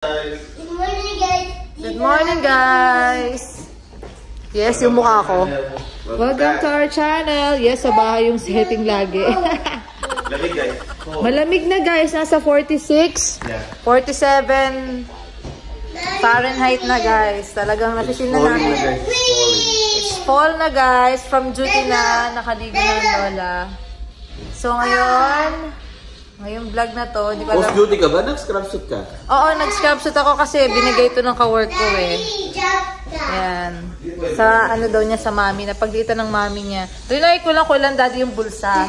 Good morning, guys. Good morning, guys. Yes, yung mukha ko. Welcome to our channel. Yes, sa bahay yung setting lagi. Malamig, guys. Malamig na, guys. Nasa 46, 47 Fahrenheit na, guys. Talagang napisil na namin. It's fall na, guys. From duty na. Nakaligo na ang lola. So, ngayong vlog na to, hindi ko alam. Post-duty ka ba? Nag-scrub suit ka? Oo, nag-scrub suit ako kasi binigay ito ng ka-work ko eh. Ayan. Sa ano daw niya sa mami. Napagdita ng mami niya. Trinay ko lang kung ilan daddy yung bulsa.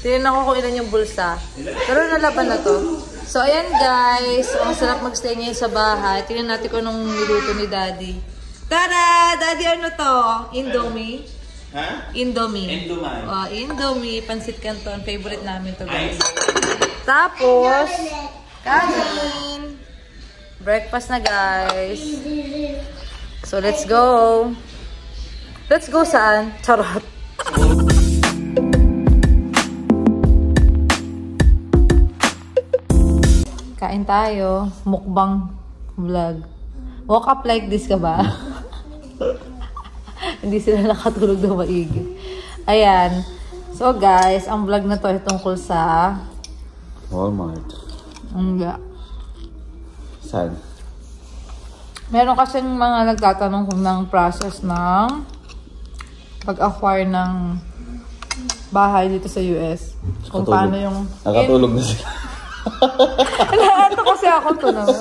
Tinignan ko kung ilan yung bulsa. Pero nalaban na to. So, ayan guys. Ang sarap mag-stay ngayon sa bahay. Tingnan natin kung anong niluto ni daddy. Tada! Daddy, ano to? Indomie? Ha? Indomie. Indomie. Indomie. Pansit Canton. Favorite namin to guys. Tapos, kanin. Breakfast na guys. So, let's go. Let's go saan? Charot. Kain tayo. Mukbang vlog. Woke up like this ka ba? Hindi sila nakatulog na maigi. Ayan. So guys, ang vlog na to ay tungkol sa Walmart. Nga. Saan? Meron kasing mga nagtatanong kung ng process ng pag-acquire ng bahay dito sa US. Kung paano yung... Nakatulog na sila. Ito kasi ako to naman.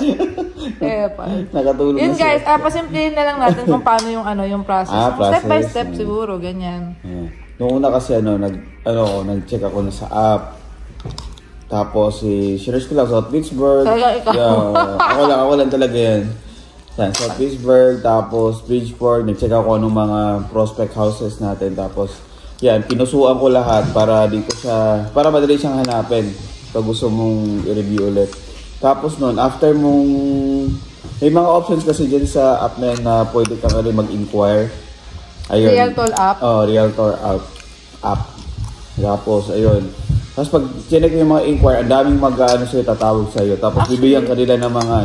Nakatulog yun na guys, sila. pasimplihin na lang natin kung paano yung yung process. Process. Step by step siguro, ganyan. Yeah. Noong una kasi nag-check ako na sa app. Tapos shares ko lang South Pittsburgh. Yeah, ako lang talaga yan. South Pittsburgh, tapos Bridgeport, nag-check ako anong mga prospect houses natin. Tapos yan, pinusuan ko lahat para dito para madali siyang hanapin pag gusto mong i-review ulit. Tapos nun, after mong... May mga options kasi dyan sa app na yan na pwede ka rin mag-inquire. Ayun. Realtor app? Realtor app. Tapos, ayun. Tapos pag chinek yung mga inquire, ang daming tatawag sa'yo. Tapos bibigyan ka nila ng mga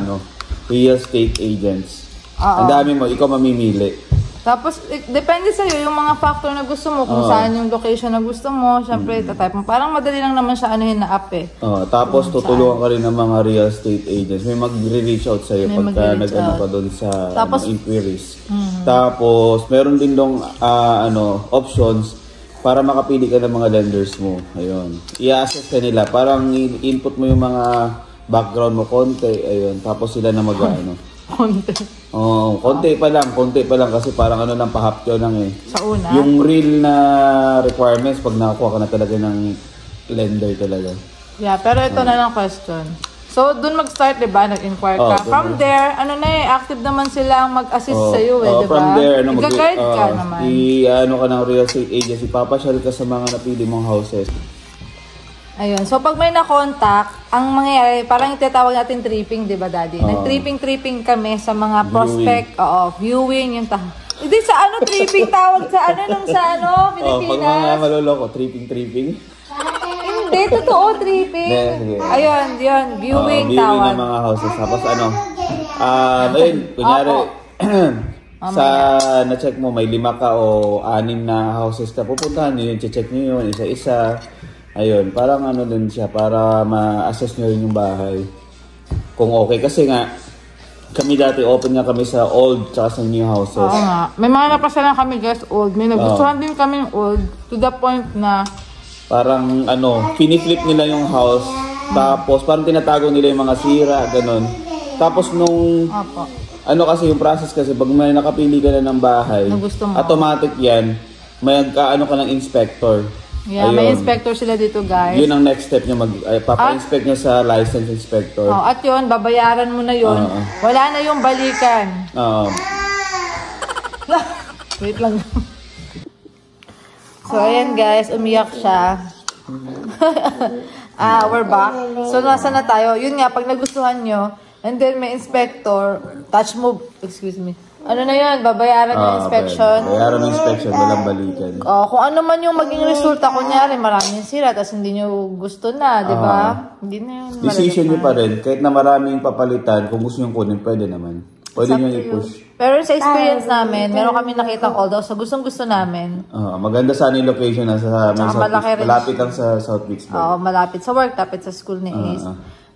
real estate agents. Ang dami mo, ikaw mamimili. Tapos, depende sa'yo yung mga factor na gusto mo, kung saan yung location na gusto mo. Siyempre, tatype mo. Parang madali lang naman siya na app eh. Tapos, tutulungan ka rin ng mga real estate agents. May mag-reach out sa'yo pagka nag-ano ka doon sa inquiries. Tapos, meron din dong options para makapili ka ng mga lenders mo. Ayun. I-assess ka nila. Parang input mo yung mga background mo konti. Ayun. Tapos sila na Konti. Konti pa lang kasi parang lang pahapyo lang eh. Sa una? Yung real na requirements pag nakakuha ka na talaga ng lender talaga. Yeah, pero ito na lang question. So, dun mag-start, diba? Nag-inquire ka. From there, active naman silang mag-assist sa'yo eh, diba? From there, Mag-guide ka naman. Ka ng real estate agency, papasyal ka sa mga napili mong houses. Ayun. So, pag may na-contact, ang mangyayari, parang itatawag natin tripping, di ba, Daddy? Nag-tripping kami sa mga prospect. Viewing. Yung hindi sa tripping tawag sa Pilipinas. Pag mga maloloko, tripping. Hindi, totoo, tripping. Ayun, yun. Viewing tawag. Viewing ng mga houses. Tapos ayun, kunyari, na-check mo, may 5 ka o 6 na houses ka, pupuntahan nyo yun, check nyo yun, isa-isa. Ayun, parang din siya, para ma-assess nyo rin yung bahay. Kung okay, kasi nga, kami dati, open nga kami sa old tsaka sa new houses. Oo nga. May mga napasalan kami guys, old. May nagustuhan din kami yung old, to the point na... Parang piniflip nila yung house, tapos parang tinatago nila yung mga sira, ganun. Tapos nung... kasi yung process kasi, pag may nakapili ka na ng bahay, automatic yan, may ka ng inspector. Yeah, ayun. May inspector sila dito, guys. Yun ang next step niya, papa-inspect niya sa license inspector. At yun, babayaran mo na yun. Wala na yung balikan. Wait lang. So, ayan guys, umiyak siya. We're back. So, nasa na tayo? Yun nga, pag nagustuhan nyo, and then may inspector, touch mo, excuse me, Ano na yun? Babayaran ng inspection? Bayaran ng inspection, walang balikan. Kung ano man yung maging resulta, kunyari maraming sira, tapos hindi nyo gusto na, di ba? Hindi na yun. Decision nyo pa rin. Kahit na maraming papalitan, kung gusto nyo kunin, pwede naman. Pwede nyo i-push. Pero sa experience namin, meron kami nakita although sa gustong-gusto namin. Maganda sana yung location na sa malapit lang sa South Beach. Oo, malapit sa work, lapit sa school ni Ace.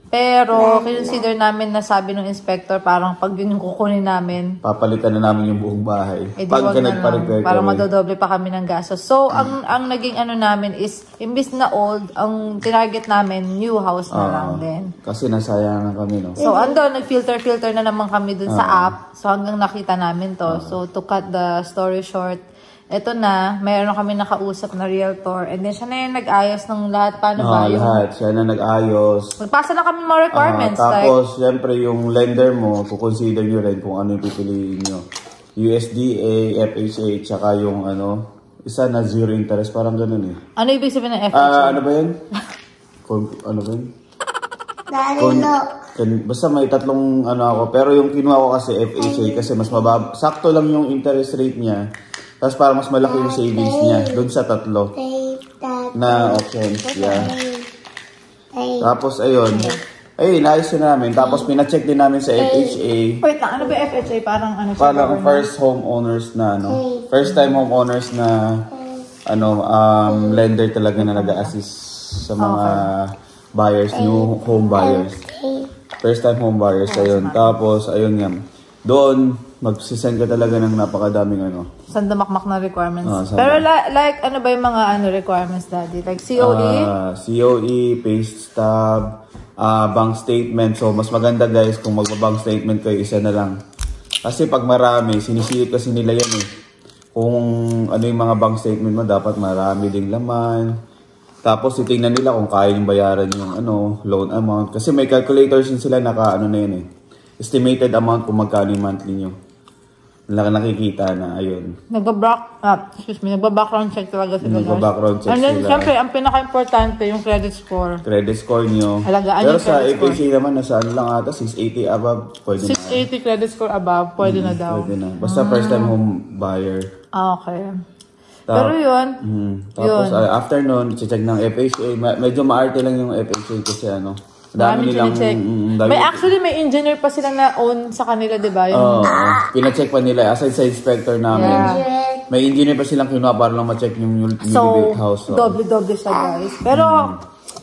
Pero, consider namin na sabi ng inspector, parang pag yun yung kukunin namin, papalitan na namin yung buong bahay. Pag nagpa-repair kami. Parang madodoble pa kami ng gastos. So, ang naging ano namin is, imbis na old, ang tinarget namin, new house na lang din. Kasi nasayangan kami, no? So, nag-filter na naman kami dun sa app. So, hanggang nakita namin to. So, to cut the story short, eto na, mayroon kami nakausap na realtor. And then, siya na yung nag-ayos ng lahat. Paano ba? Lahat. Siya na nag-ayos. Magpasa na kami mga requirements. Tapos, syempre, yung lender mo, kukonsider nyo rin kung ano yung pipiliin nyo. USDA, FHA, tsaka yung isa na zero interest. Parang ganun eh. Ano ibig sabihin ng FHA? Ano ba yun? Ano ba yun? Basta may tatlong ako. Pero yung kinuha ko kasi FHA kasi mas mababa. Sakto lang yung interest rate niya. Tapos parang mas malaki yung savings niya doon sa tatlo na options. Yeah. Tapos ayun. Inayos na namin. Tapos pina-check din namin sa FHA. Wait lang, ano ba FHA? Parang Parang first homeowners na first time homeowners na lender talaga na nag-a-assist sa mga buyers, new home buyers. First time home buyers, ayun. Tapos ayun nga. Doon magsisend ka talaga ng napakadaming sandamakmak na requirements. Pero like ano ba yung mga requirements, Daddy? Like COE? COE, pay stub, bank statement. So mas maganda guys kung magba-bank statement kayo, isa na lang. Kasi pag marami, sinisilip kasi nila yan eh. Kung ano yung mga bank statement mo, dapat marami ding laman. Tapos titingnan nila kung kaya yung bayaran yung loan amount. Kasi may calculators din sila naka na yun eh. Estimated amount kung magkano yung monthly nyo. Nakikita na, ayun. Nagba-background check talaga sila. Nagba-background check sila. And then, syempre, ang pinaka-importante, yung credit score. Credit score nyo. Alagaan pero yung sa credit FHA naman, nasa lang ata, 680 above, pwede 680 credit score above, pwede na daw. Pwede na. Basta first time home buyer. Okay. Pero yun. Tapos, after nun, check ng FHA. Medyo maarte lang yung FHA kasi dami nilang check. May engineer pa sila na own sa kanila, di ba? Pina-check pa nila. Aside sa inspector namin, may engineer pa silang kinuha para lang ma-check yung newly built house. So, doble-doble siya, guys. Pero,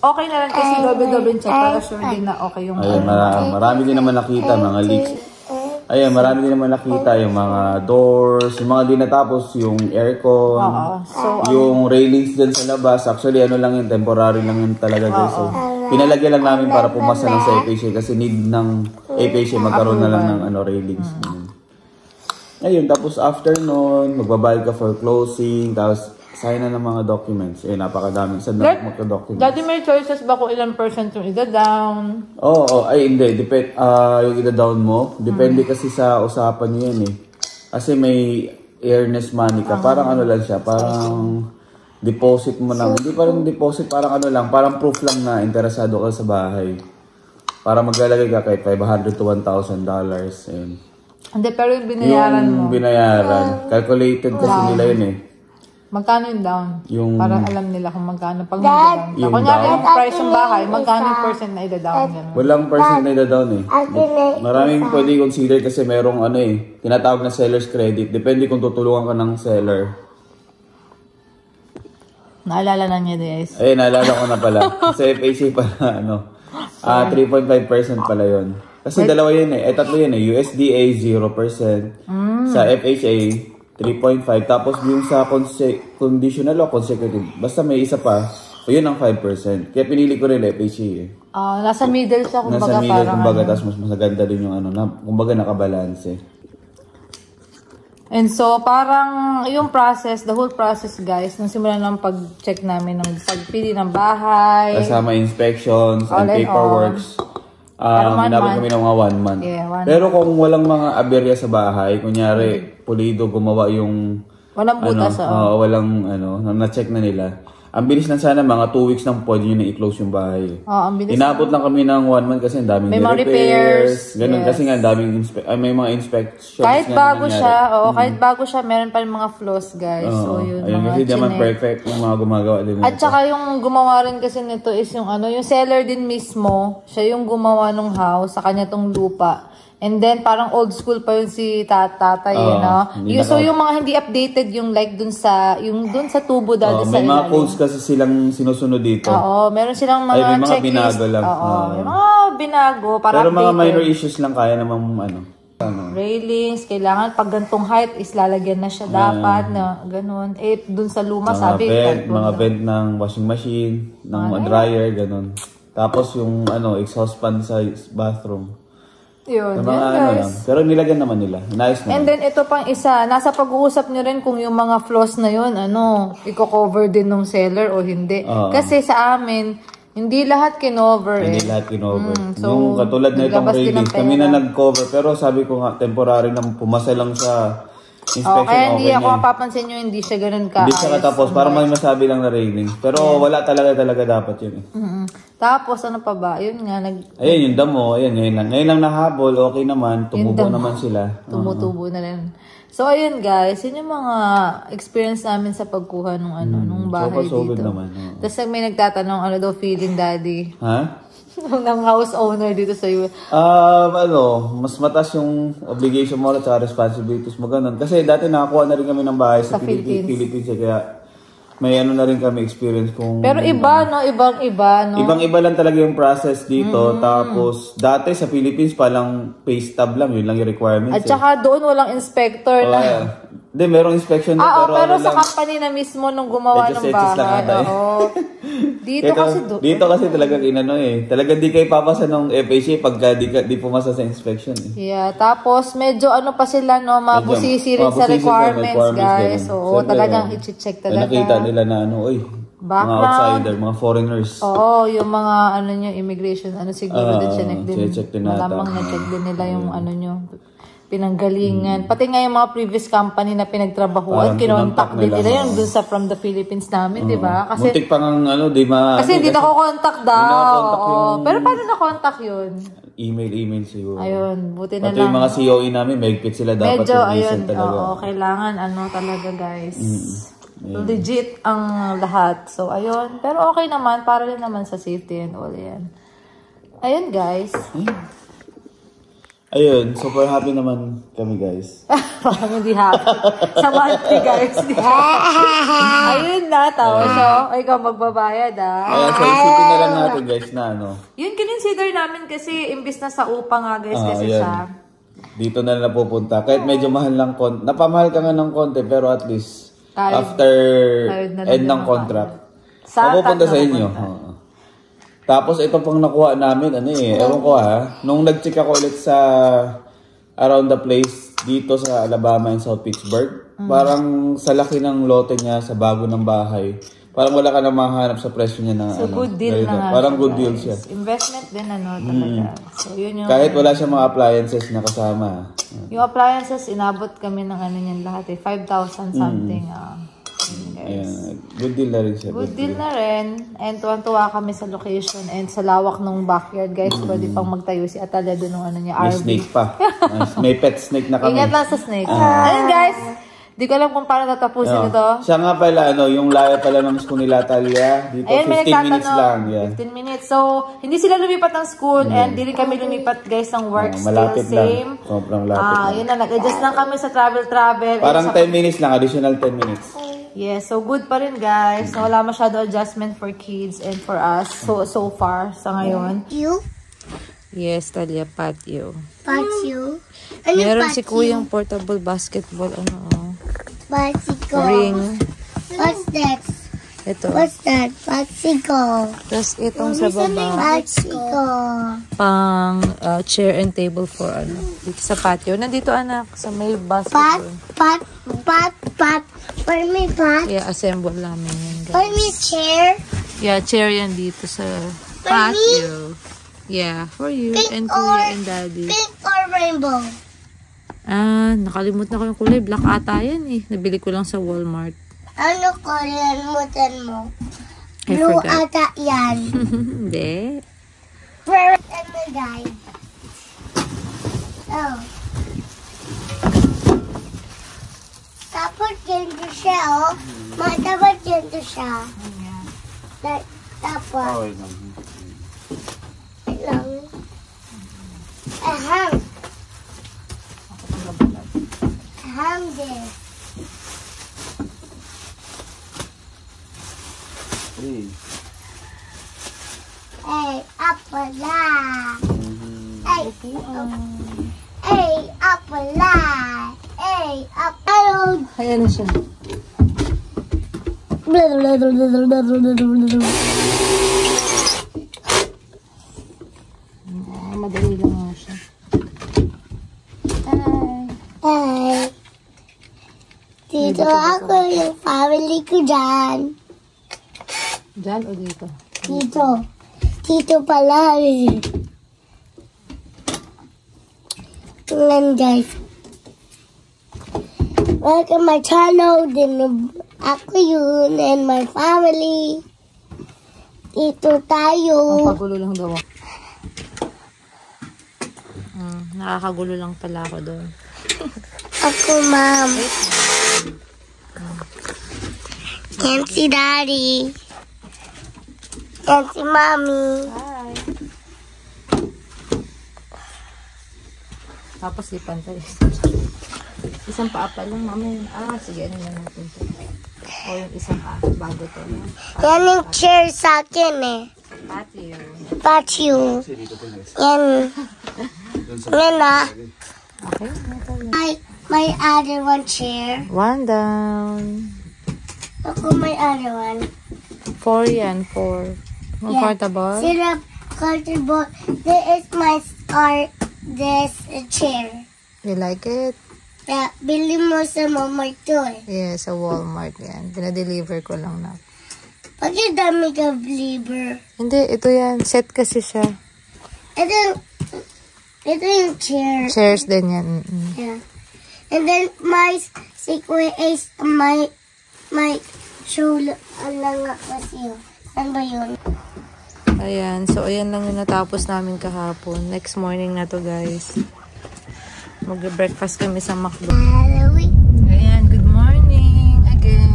okay na lang kasi doble-doble check para sure din na okay yung... Ayun, marami din naman nakita, mga leaks. Ayun, marami din naman nakita yung mga doors, yung mga di natapos, yung aircon, yung railings dyan sa labas. Actually, lang yun, temporary lang yun talaga guys. So, pinalagyan lang namin para pumasa lang sa FHA kasi need ng FHA magkaroon na lang ng railings. Ayun, tapos after nun, magbabayad ka for closing, tapos sign na ng mga documents. Napakadaming sa documents. Dati may choices ba kung ilang percent yung ida-down? Hindi. Yung ida-down mo, depende kasi sa usapan nyo yan eh. Kasi may earnest money ka. Parang lang siya, parang deposit mo lang. Hindi parang deposit, parang parang proof lang na interesado ka sa bahay. Para maglalagay ka kahit $500 to $1,000. Ayun. Hindi, pero yung binayaran mo. Yung binayaran. Calculated kasi nila yun eh. Magkano yung down? Para alam nila kung magkano pag mag-down. Yung kunyari yung price ng bahay, magkano yung percent na ida-down? Walang percent na ida-down eh. Maraming pwede consider kasi merong tinatawag na seller's credit. Depende kung tutulungan ka ng seller. Naalala na niya, guys. Naalala ko na pala. Sa FHA pala, 3.5% pala yun. Kasi dalawa yun eh. Tatlo yun eh. USDA, 0%. Sa FHA, 3.5. Tapos yung sa conditional o consecutive, basta may isa pa, yun ang 5%. Kaya pinili ko rin FHA eh. Nasa middle siya, kumbaga. Nasa middle, kumbaga, tapos mas maganda din yung kumbaga nakabalance eh. And so, parang yung process, the whole process guys, nung simula ng pag-check namin ng pagpili ng bahay. Kasama inspections and paperworks. Hinabot kami ng mga 1 month. Yeah, pero kung walang mga aberya sa bahay, kunyari, pulido, gumawa yung... Walang butas. walang, na-check na nila. Ang bilis lang sana, mga 2 weeks nang pwede nyo na i-close yung bahay. Ang bilis. Inabot lang kami ng 1 month kasi ang daming may mga repairs. Ganun, kasi nga daming may mga inspections. Kahit bago siya, kahit bago siya, meron pa rin mga flaws, guys. So, yun. Ayun, kasi di naman perfect yung mga gumagawa din. At saka yung gumawa rin kasi nito is yung yung seller din mismo, siya yung gumawa ng house, sa kanya tong lupa. And then, parang old school pa yun si tatay, no? So, yung mga hindi updated, yung like dun sa tubo dati sa ilalim. May mga codes kasi silang sinusunod dito. Oo, meron silang mga checklist. Binago lang. May mga binago para pero updated. mga minor issues lang kaya namang Railings, kailangan pag gantong height is lalagyan na siya dapat na ganun. Dun sa luma, sabi. Mga vent ng washing machine, ng dryer, ganun. Tapos yung exhaust fan sa bathroom. Yun, guys. Pero nilagyan naman nila. Nice naman. And then, ito pang isa. Nasa pag-uusap nyo rin kung yung mga flaws na yun, i-cover din ng seller o hindi. Kasi sa amin, hindi lahat kinover. Hindi lahat kinover. So, yung katulad na itong railings, kami na nag-cover. Pero sabi ko nga, temporary na pumasa lang sa inspection. Kaya hindi ako mapapansin nyo, hindi siya ganun ka. Hindi siya katapos. Para may masabi lang na railings. Pero wala talaga dapat yun. Tapos, ano pa ba? Yun nga, ayun, yung damo. Ayun, ngayon lang nahabol. Okay naman. Tumubo naman sila. Tumutubo na rin. So, ayun guys. Yun yung mga experience namin sa pagkuha nung bahay dito. Naman. Tapos may nagtatanong, ano daw feeling daddy? Ha? ng house owner dito sa US. Mas mataas yung obligation mo at responsibilities mo ganun. Kasi dati nakakuha na rin kami ng bahay sa Philippines. Kaya may na rin kami experience kung... Pero iba, no? Ibang-iba, no? Ibang-iba lang talaga yung process dito. Tapos, dati sa Philippines, palang pay stub lang. Yun lang yung requirements. At saka doon, walang inspector na... Hindi, merong inspection na. Pero sa company na mismo nung gumawa ng bahay. Dito kasi talagang talagang di kayo papasa ng FHA pagka di pumasa sa inspection. Yeah, tapos medyo pa sila, no? Mabusisi rin sa requirements, guys. Oo, talagang i-check talaga. Nakita nila na mga outsider, mga foreigners. Oo, yung mga immigration, siguro din check din. Malamang na-check din nila yung nyo. Pinanggalingan. Pati nga yung mga previous company na pinagtrabahuan, kinontak din nila yung dun sa from the Philippines namin, di ba? Kasi muntik pang di ma... Kasi hindi nako-contact daw. Pero paano na-contact yun? Email siguro. Ayun, buti na lang. Pati yung mga COE namin, mahigpit sila dapat. Medyo, talaga. Kailangan talaga, guys. Legit ang lahat. So, ayun. Pero okay naman, para rin naman sa safety and all yan. Ayun, guys. Ayun, super happy naman kami, guys. Parang hindi happy. Sa monthly, guys. Ayun na, tawa. So, ikaw magbabayad, Kaya so, isipin na lang natin, guys, na Yun, kinonsider namin kasi imbis na sa upa nga, guys, kasi siya. Dito na lang pupunta. Kahit medyo mahal lang napamahal ka nga ng konti, pero at least, after end ng contract, mapupunta sa inyo. Tapos ito pang nakuha namin, ewan ko nung nag-check ako ulit sa around the place dito sa Alabama and South Pittsburgh, parang sa laki ng lote niya sa bago ng bahay, parang wala ka na mahanap sa presyo niya na good deal na nga. Parang good deal siya. Investment din talaga. So yun yung... Kahit wala siyang mga appliances na kasama. Yung appliances, inabot kami ng niyan lahat 5,000 something. Ayan, good deal na rin siya. Good deal na rin. And tuwan-tuwa kami sa location and sa lawak ng backyard, guys. Pwede pang magtayo si Atalia doon ng niya, May RV. snake pa. May pet snake na kami. Ingat lang sa snake. Ayun, guys. Di ko alam kung paano tatapusin ito. Siya nga pala, yung laya pala ng school nila, Talia. Dito, ayun, 15 minutes lang. 15 minutes. So, hindi sila lumipat ng school and di rin kami lumipat, guys, ng work. Malapit still same. Lang. Sobrang lapit lang. Yun na, nag-adjust lang kami sa travel. Parang 10 minutes lang, additional 10 minutes. Yes, so good pa rin, guys. Wala masyado adjustment for kids and for us so far sa ngayon. You? Yes, Talia, patio. Patio? Meron si Kuyang portable basketball, Bicycle. Ring. What's that? Ito. What's that? Bicycle. Tapos itong sa baba. Bicycle. Pang chair and table for dito sa patio. Nandito, anak, sa may basketball. Pot. For me, pot. Yeah, assemble namin yan, guys. For me, chair. Yeah, chair yan dito sa patio. Yeah, for you and Kuya and Daddy. Pink or rainbow? Nakalimutan ko yung kulay. Black ata yan Nabili ko lang sa Walmart. Ano kalimutan mo? I Blue forgot. ata yan. Hindi. Pero ano guys? Oh. Tapos ganito siya, oh. Tapos ganito siya. Tapos. Oh, wait lang. Lang. Aham. Aham din. Hey. Hey, apala. Hey, hey, apala. Hey, apala. Ayan na siya. Madali lang nga siya. Hi. Dito ako yung family ko dyan. Diyan o dito? Dito. Dito pala eh. Tingnan guys. Welcome my channel. Din ako yun and my family. Dito tayo. Nakakagulo lang daw ako. Nakakagulo lang pala ako doon. Ako, ma'am. Can't see daddy. Can't see mommy. Hi. Tapos lipan tayo. Isang paa pa lang, mami. Sige, ano na natin ito. O yung isang paa, bago to. Yan yung chair sa akin eh. Patio. Patio. Yan. Yan ah. Okay, My other one chair. one down. Ako my other one. 4 yan, 4. Comfortable? Sit up, comfortable. This is my this chair. You like it? Yeah, bili mo sa Walmart to eh. Yeah, sa Walmart yan. Pinadeliver ko lang na. Pag yung dami ka deliver. Hindi, ito yan. Set kasi siya. Ito yung chair. Chairs din yan. Yeah. And then my secret is my shoulder. Ano nga kasi yun? Ano ba yun? Ayan. So, ayan lang yung natapos namin kahapon. Next morning na to, guys. Mag-breakfast kami sa McDo. Halloween. Ayan. Good morning again.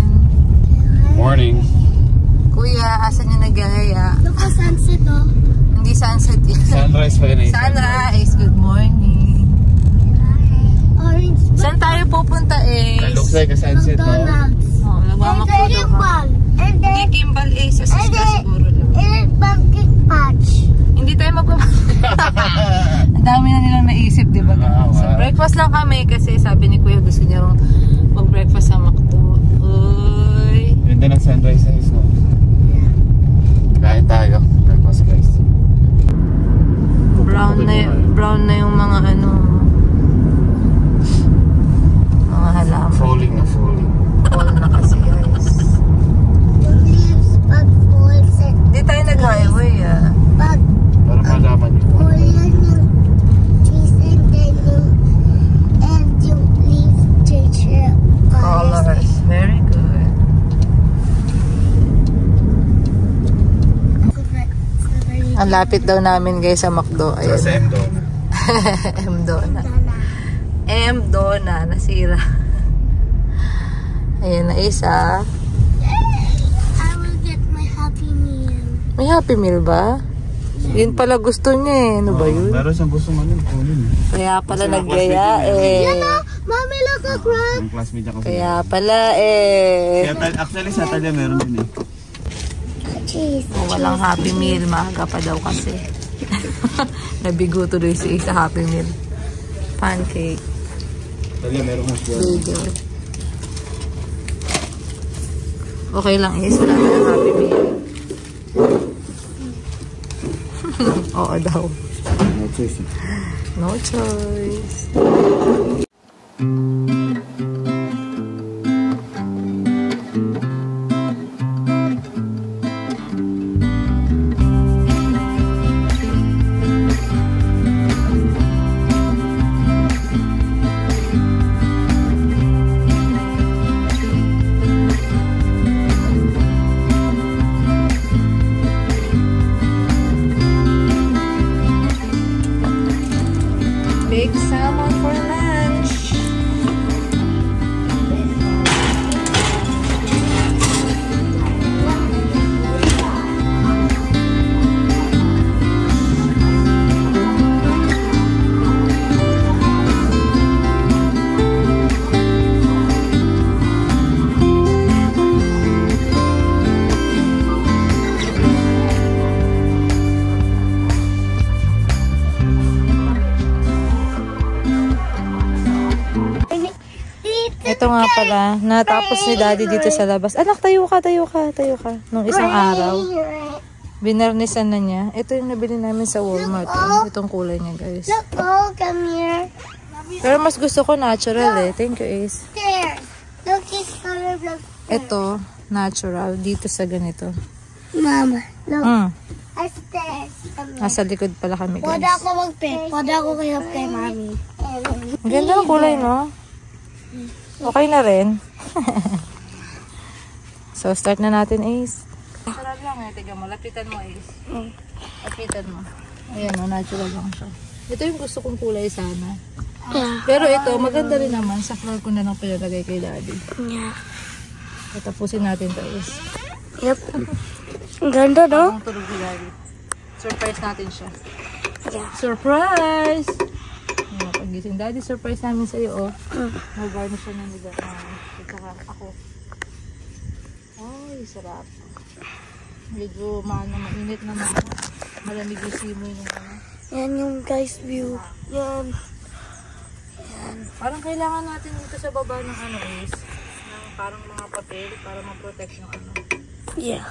Morning. Kuya, asan yung nagaya? Look at sunset oh. Hindi sunset yun. Sunrise pa yun eh. Sunrise. Good morning. Orange. Saan tayo pupunta eh? That looks like a sunset, no? McDonald's. Oh, nagmamakdo And then ka. one. And Hindi, then Kimball eh. Sa Sisla siguro lang. and pumpkin patch. Hindi tayo Ang dami na nilang naisip, di ba? So, breakfast lang kami kasi sabi ni Kuya gusto niya mag-breakfast sa McDo. Uy. Ganda ng sunrise na is, no? Kain tayo. Breakfast, guys. Brown na yung mga ano, mga halaman. Falling na falling. Fall na kasi, guys. The leaves pag falls and Hindi tayo nag-highway, ah. pag Para malaman nyo. fall yan yung trees and then yung leaves change their colors. Colors. Very good. Ang lapit daw namin, guys, sa McDo. Ayan. Sa MDO. MDO na. MDO na. Nasira. Ayan na isa. I will get my Happy Meal. May Happy Meal ba? Yun pala gusto niya eh. Ano ba yun? Meron siyang gusto kunin. Kaya pala naggaya eh. Mommy, look at crab. Ang classmate niya kasi. Kaya pala eh. Actually, sa Talia meron din eh. Cheese. Walang Happy Meal. Maaga pa daw kasi. Nabigo tuloy si sa Happy Meal. Pancake. Talia meron mas well. Burger. Okay lang eh. Salamat ng Happy Meal. Oo daw. No choice. No choice. baked salmon for lunch. Ito nga pala, natapos ni Daddy dito sa labas. Anak, tayo ka. Nung isang araw, binernisan na niya. Ito yung nabili namin sa Walmart. Itong kulay niya, guys. Look, oh, come here. Pero mas gusto ko natural eh. Thank you, Ace. There. Look, it's color black. Ito, natural. Dito sa ganito. Mama, look. Mm. Upstairs. Come here. Nasa likod pala kami, guys. Pwede ako mag-pet. Pwede ako kayo kay Mami. Ang ganda ng kulay, no? Okay na rin. So, start na natin, Ace. Sarap lang eh. Tiga mo. Lapitan mo, Ace. Lapitan mo. Ayan, no, natural lang siya. Ito yung gusto kong kulay sana. Pero ito, maganda rin naman. Sa floor ko na lang pinalagay kay Daddy. Yeah. Tapusin natin to, Ace. Yep. Ang ganda, no? Ang tulog ni Daddy. Surprise natin siya. Yeah. Surprise! Ayan, pagising Daddy, surprise namin sa'yo, oh. Mag-garnish siya ng liga. At saka ako. Ay, sarap. Medyo mainit naman. Malamig yung simoy ng ano. Yan yung guys view. Yan. Parang kailangan natin dito sa baba ng ano, is ng parang mga papel para ma-protect yung ano. Yeah.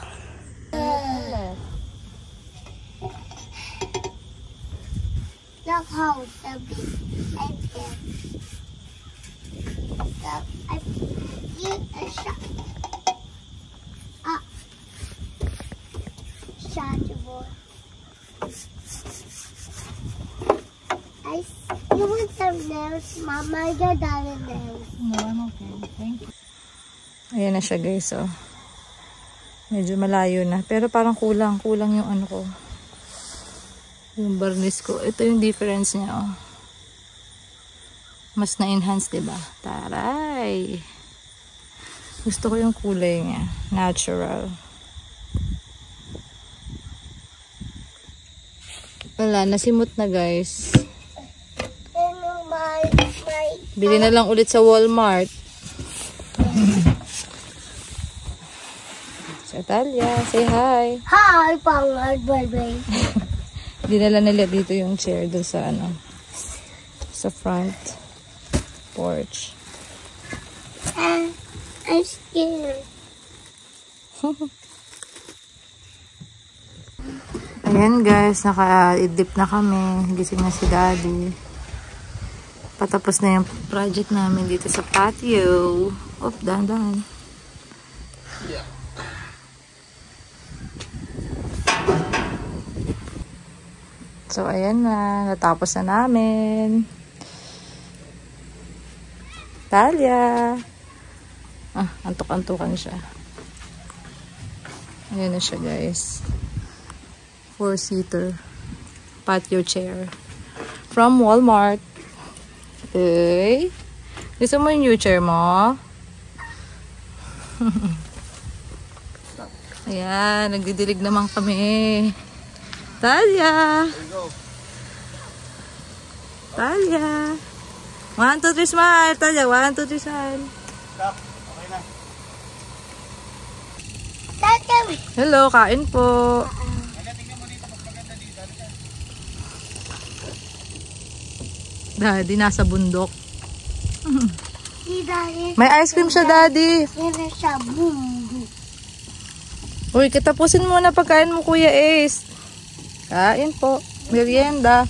Look how the big I get. I get a shot. Shot boy. You want some nails, Mama? You're done with nails. No, I'm okay. Thank you. Ayan na siya, guys, oh. Medyo malayo na. Pero parang kulang yung ano ko. Yung varnish ko. Ito yung difference niya, oh. Mas na-enhance, diba? Taray! Gusto ko yung kulay niya. Natural. Wala, nasimot na, guys. Bili na lang ulit sa Walmart. Sa Talia, say hi. Hi, pangad, baby. Dinala nila dito yung chair doon sa ano, sa front porch. I'm scared. Ayan guys, naka-idip na kami. Gising na si Daddy. Patapos na yung project namin dito sa patio. Oh, dahan-dahan. So, ayan na. Natapos na namin. Talia. Ah, antok-antukan siya. Ayan na siya, guys. 4-seater patio chair from Walmart. Okay. Gusto mo yung new chair mo? Ayan, nagdidilig naman kami. Talia! Talia! 1, 2, 3, smile! Talia, 1, 2, 3, smile! Okay na. Hello, kain po! Daddy, nasa bundok. May ice cream siya, Daddy. Yan siya, boom. Uy, kitapusin mo na pagkain mo, Kuya Ace. Kain po. Merienda.